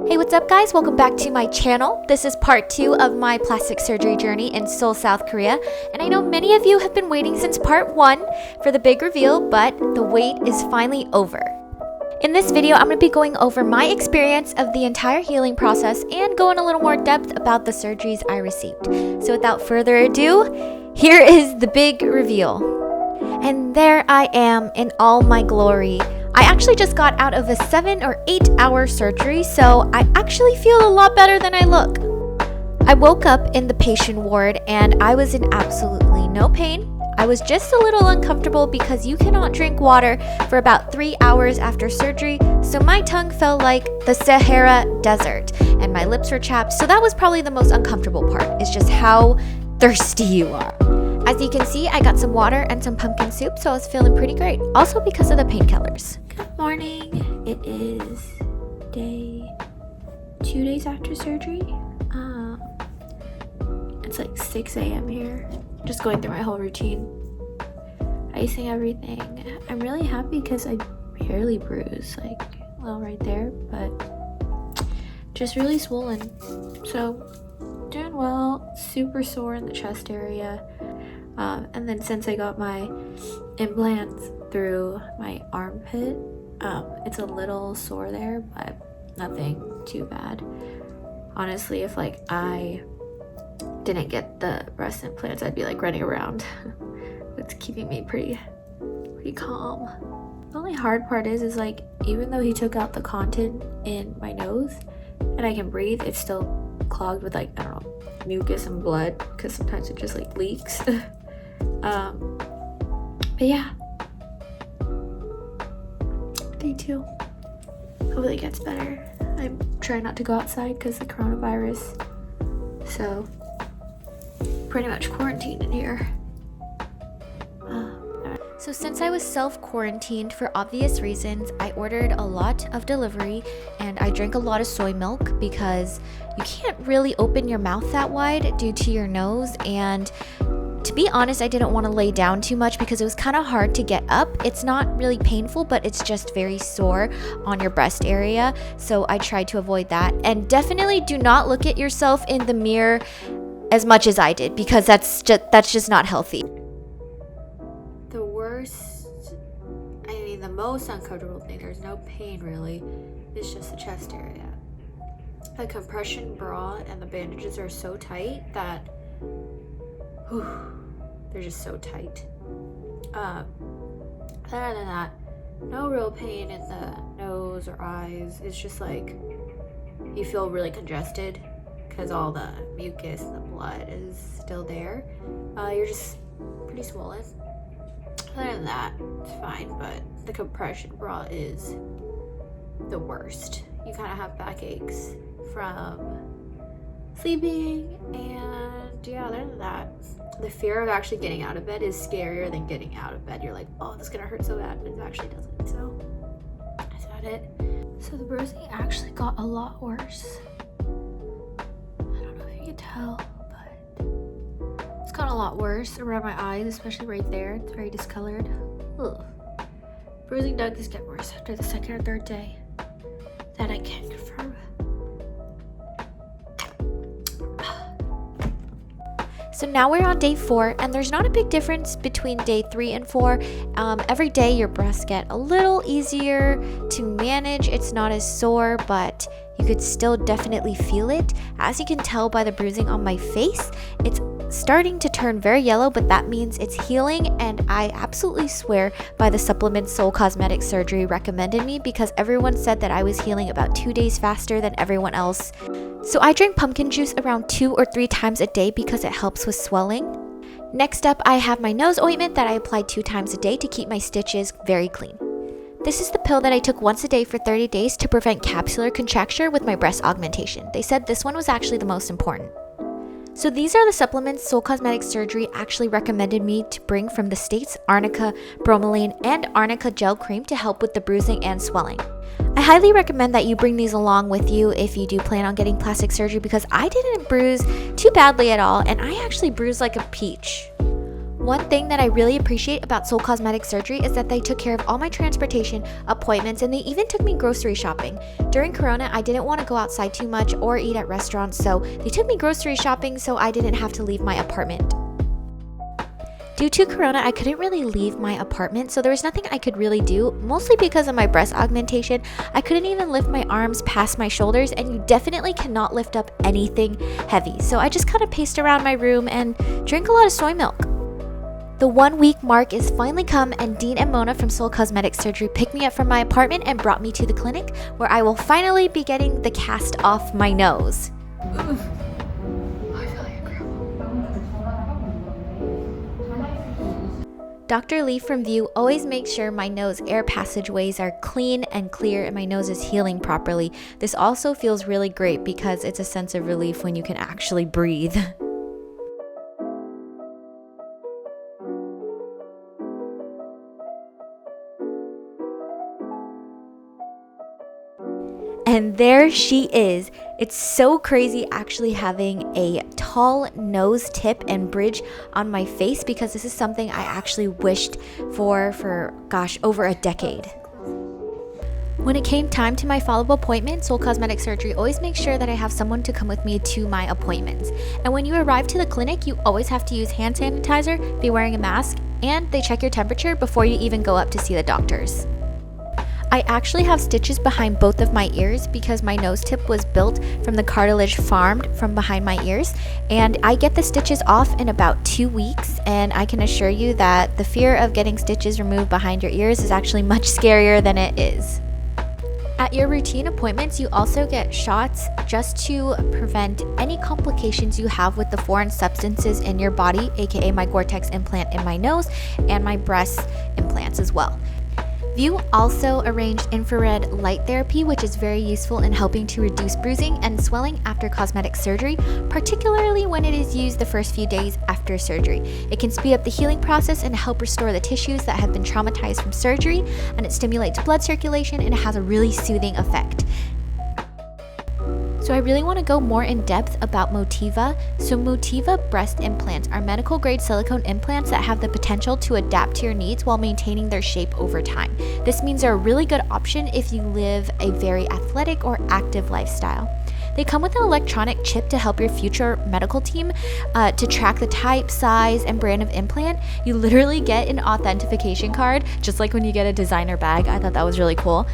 Hey, what's up guys? Welcome back to my channel. This is part 2 of my plastic surgery journey in Seoul, South Korea. And I know many of you have been waiting since part 1 for the big reveal, but the wait is finally over. In this video, I'm going to be going over my experience of the entire healing process and go in a little more depth about the surgeries I received. So without further ado, here is the big reveal. And there I am in all my glory. I actually just got out of a 7 or 8 hour surgery, so I actually feel a lot better than I look. I woke up in the patient ward and I was in absolutely no pain. I was just a little uncomfortable because you cannot drink water for about 3 hours after surgery, so my tongue felt like the Sahara Desert and my lips were chapped, so that was probably the most uncomfortable part, is just how thirsty you are. As you can see, I got some water and some pumpkin soup, so I was feeling pretty great, also because of the painkillers. Good morning. It is 2 days after surgery. It's like 6 a.m. here. Just going through my whole routine. Icing everything. I'm really happy because I barely bruised, like, well, right there, but just really swollen. So, doing well. Super sore in the chest area. And then since I got my implants through my armpit, it's a little sore there, but nothing too bad. Honestly, if like I didn't get the breast implants, I'd be like running around. It's keeping me pretty calm. The only hard part is like, even though he took out the content in my nose and I can breathe, it's still clogged with like, I don't know, mucus and blood, because sometimes it just like leaks. But yeah, day 2. Hopefully it gets better. I'm trying not to go outside because of the coronavirus, so pretty much quarantined in here. So since I was self-quarantined for obvious reasons, I ordered a lot of delivery and I drank a lot of soy milk because you can't really open your mouth that wide due to your nose, and to be honest, I didn't want to lay down too much because it was kind of hard to get up. It's not really painful, but it's just very sore on your breast area, so I tried to avoid that. And definitely do not look at yourself in the mirror as much as I did, because that's just not healthy. The most uncomfortable thing, there's no pain really, it's just the chest area. The compression bra and the bandages are so tight that they're just so tight. Other than that, no real pain in the nose or eyes. It's just like you feel really congested because all the mucus and the blood is still there. You're just pretty swollen. Other than that, it's fine, but the compression bra is the worst. You kind of have backaches from sleeping, and yeah, other than that, the fear of actually getting out of bed is scarier than getting out of bed. You're like, oh, this is gonna hurt so bad, but it actually doesn't, so that's about it. So the bruising actually got a lot worse. I don't know if you can tell, but it's got a lot worse around my eyes, especially right there. It's very discolored. Ugh. Bruising does get worse after the 2nd or 3rd day. That I can confirm. So now we're on day 4, and there's not a big difference between day 3 and 4. Every day your breasts get a little easier to manage. It's not as sore, but you could still definitely feel it. As you can tell by the bruising on my face, it's starting to turn very yellow, but that means it's healing, and I absolutely swear by the supplement Seoul Cosmetic Surgery recommended me, because everyone said that I was healing about 2 days faster than everyone else. So I drink pumpkin juice around 2 or 3 times a day because it helps with swelling. Next up, I have my nose ointment that I apply 2 times a day to keep my stitches very clean. This is the pill that I took once a day for 30 days to prevent capsular contracture with my breast augmentation. They said this one was actually the most important. So these are the supplements Seoul Cosmetic Surgery actually recommended me to bring from the States: Arnica Bromelain and Arnica Gel Cream to help with the bruising and swelling. I highly recommend that you bring these along with you if you do plan on getting plastic surgery, because I didn't bruise too badly at all, and I actually bruised like a peach. One thing that I really appreciate about Seoul Cosmetic Surgery is that they took care of all my transportation, appointments, and they even took me grocery shopping. During Corona, I didn't want to go outside too much or eat at restaurants, so they took me grocery shopping so I didn't have to leave my apartment. Due to Corona, I couldn't really leave my apartment, so there was nothing I could really do, mostly because of my breast augmentation. I couldn't even lift my arms past my shoulders, and you definitely cannot lift up anything heavy. So I just kind of paced around my room and drank a lot of soy milk. The 1 week mark is finally come, and Dean and Mona from Seoul Cosmetic Surgery picked me up from my apartment and brought me to the clinic, where I will finally be getting the cast off my nose. Dr. Lee from View always makes sure my nose air passageways are clean and clear and my nose is healing properly. This also feels really great because it's a sense of relief when you can actually breathe. And there she is. It's so crazy actually having a tall nose tip and bridge on my face because this is something I actually wished for gosh, over a decade. When it came time to my follow-up appointment, Seoul Cosmetic Surgery always makes sure that I have someone to come with me to my appointments. And when you arrive to the clinic, you always have to use hand sanitizer, be wearing a mask, and they check your temperature before you even go up to see the doctors. I actually have stitches behind both of my ears because my nose tip was built from the cartilage formed from behind my ears, and I get the stitches off in about 2 weeks, and I can assure you that the fear of getting stitches removed behind your ears is actually much scarier than it is. At your routine appointments, you also get shots just to prevent any complications you have with the foreign substances in your body, aka my Gore-Tex implant in my nose and my breast implants as well. View also arranged infrared light therapy, which is very useful in helping to reduce bruising and swelling after cosmetic surgery, particularly when it is used the first few days after surgery. It can speed up the healing process and help restore the tissues that have been traumatized from surgery, and it stimulates blood circulation and it has a really soothing effect. So I really want to go more in depth about Motiva. So Motiva breast implants are medical grade silicone implants that have the potential to adapt to your needs while maintaining their shape over time. This means they're a really good option if you live a very athletic or active lifestyle. They come with an electronic chip to help your future medical team to track the type, size, and brand of implant. You literally get an authentication card, just like when you get a designer bag. I thought that was really cool.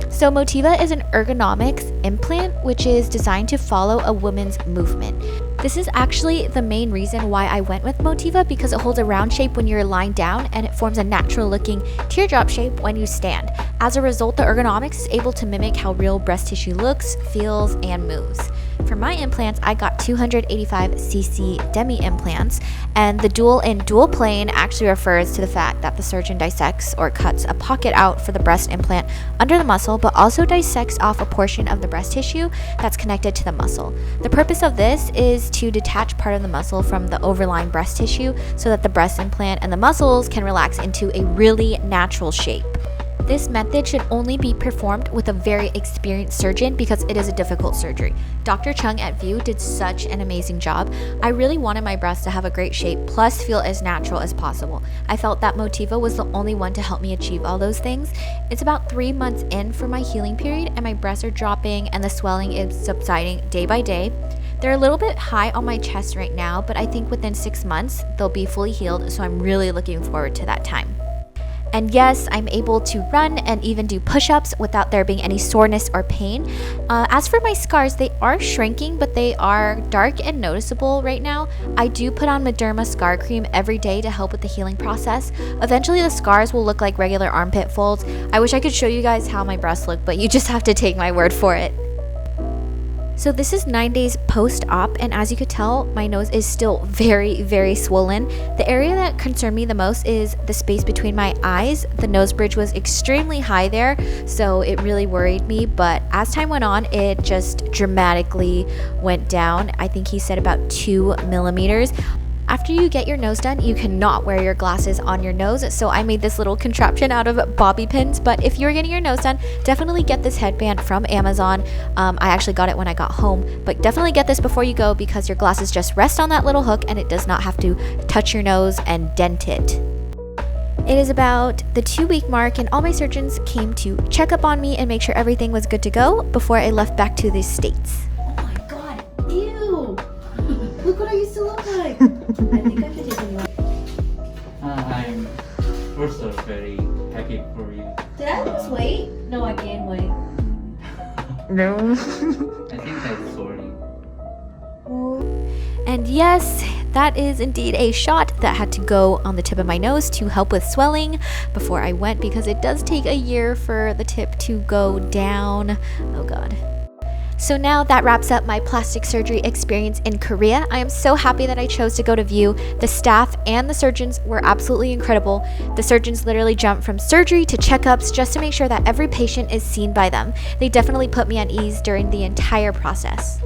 So Motiva is an ergonomics implant which is designed to follow a woman's movement. This is actually the main reason why I went with Motiva, because it holds a round shape when you're lying down and it forms a natural looking teardrop shape when you stand. As a result, the ergonomics is able to mimic how real breast tissue looks, feels, and moves. For my implants, I got 285cc demi implants, and the dual plane actually refers to the fact that the surgeon dissects or cuts a pocket out for the breast implant under the muscle, but also dissects off a portion of the breast tissue that's connected to the muscle. The purpose of this is to detach part of the muscle from the overlying breast tissue so that the breast implant and the muscles can relax into a really natural shape. This method should only be performed with a very experienced surgeon because it is a difficult surgery. Dr. Chung at View did such an amazing job. I really wanted my breasts to have a great shape plus feel as natural as possible. I felt that Motiva was the only one to help me achieve all those things. It's about 3 months in for my healing period, and my breasts are dropping and the swelling is subsiding day by day. They're a little bit high on my chest right now, but I think within 6 months they'll be fully healed, so I'm really looking forward to that time. And yes, I'm able to run and even do push-ups without there being any soreness or pain. As for my scars, they are shrinking, but they are dark and noticeable right now. I do put on Mederma scar cream every day to help with the healing process. Eventually, the scars will look like regular armpit folds. I wish I could show you guys how my breasts look, but you just have to take my word for it. So this is 9 days post-op, and as you could tell, my nose is still very, very swollen. The area that concerned me the most is the space between my eyes. The nose bridge was extremely high there, so it really worried me, but as time went on, it just dramatically went down. I think he said about 2 millimeters. After you get your nose done, you cannot wear your glasses on your nose, so I made this little contraption out of bobby pins. But if you're getting your nose done, definitely get this headband from Amazon. I actually got it when I got home, but definitely get this before you go because your glasses just rest on that little hook and it does not have to touch your nose and dent it. It is about the 2-week mark and all my surgeons came to check up on me and make sure everything was good to go before I left back to the States. Oh my god, ew! Look what I used to look like! I think I should take a look. I'm first of all very happy for you. Did I lose weight? No, I gained weight. No. I think that's sorry. And yes, that is indeed a shot that had to go on the tip of my nose to help with swelling before I went because it does take a year for the tip to go down. Oh god. So now that wraps up my plastic surgery experience in Korea. I am so happy that I chose to go to View. The staff and the surgeons were absolutely incredible. The surgeons literally jumped from surgery to checkups just to make sure that every patient is seen by them. They definitely put me at ease during the entire process.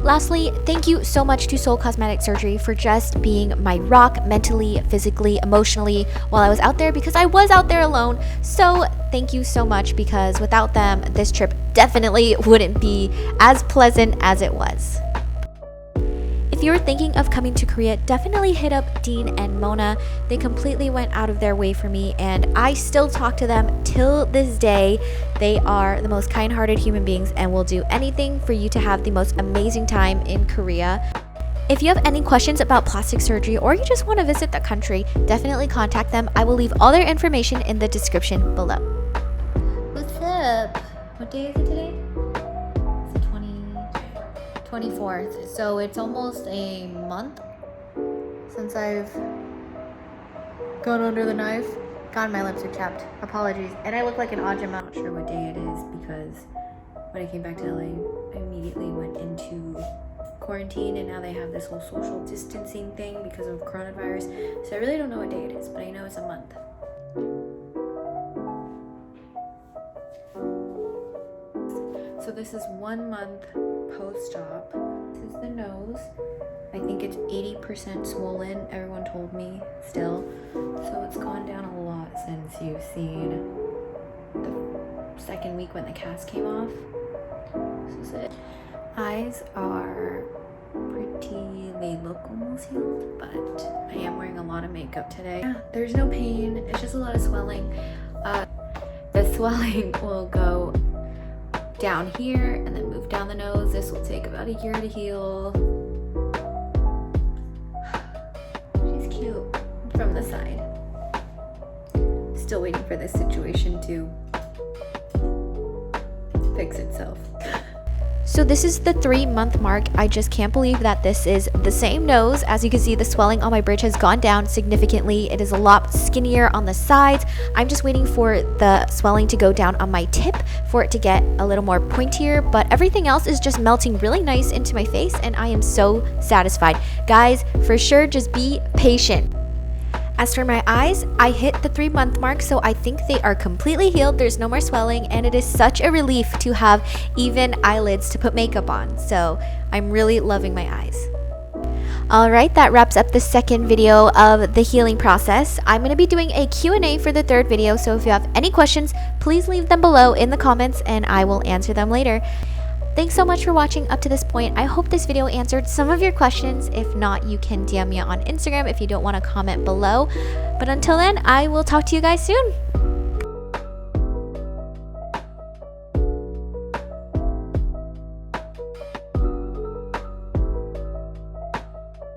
Lastly, thank you so much to Seoul Cosmetic Surgery for just being my rock mentally, physically, emotionally while I was out there because I was out there alone. So thank you so much because without them, this trip definitely wouldn't be as pleasant as it was. If you're thinking of coming to Korea, definitely hit up Dean and Mona. They completely went out of their way for me and I still talk to them till this day. They are the most kind-hearted human beings and will do anything for you to have the most amazing time in Korea. If you have any questions about plastic surgery or you just want to visit the country, definitely contact them. I will leave all their information in the description below. What's up? What day is it today? It's the 24th. So it's almost a month since I've gone under the knife. God, my lips are chapped. Apologies. And I look like an odd amount. Not sure what day it is because when I came back to LA, I immediately went into quarantine and now they have this whole social distancing thing because of coronavirus. So I really don't know what day it is, but I know it's a month. So this is 1 month post-op. This is the nose. I think it's 80% swollen, everyone told me still. So it's gone down a lot since you've seen the second week when the cast came off. This is it. Eyes are pretty, they look almost healed, but I am wearing a lot of makeup today. Yeah, there's no pain, it's just a lot of swelling. The swelling will go down here and then move down the nose. This will take about a year to heal. She's cute from the side. Still waiting for this situation to fix itself. So this is the 3-month mark. I just can't believe that this is the same nose. As you can see, the swelling on my bridge has gone down significantly. It is a lot skinnier on the sides. I'm just waiting for the swelling to go down on my tip for it to get a little more pointier, but everything else is just melting really nice into my face and I am so satisfied. Guys, for sure, just be patient. As for my eyes, I hit the 3-month mark, so I think they are completely healed. There's no more swelling, and it is such a relief to have even eyelids to put makeup on. So I'm really loving my eyes. Alright, that wraps up the second video of the healing process. I'm going to be doing a Q&A for the third video, so if you have any questions, please leave them below in the comments and I will answer them later. Thanks so much for watching up to this point. I hope this video answered some of your questions. If not, you can DM me on Instagram if you don't want to comment below. But until then, I will talk to you guys soon.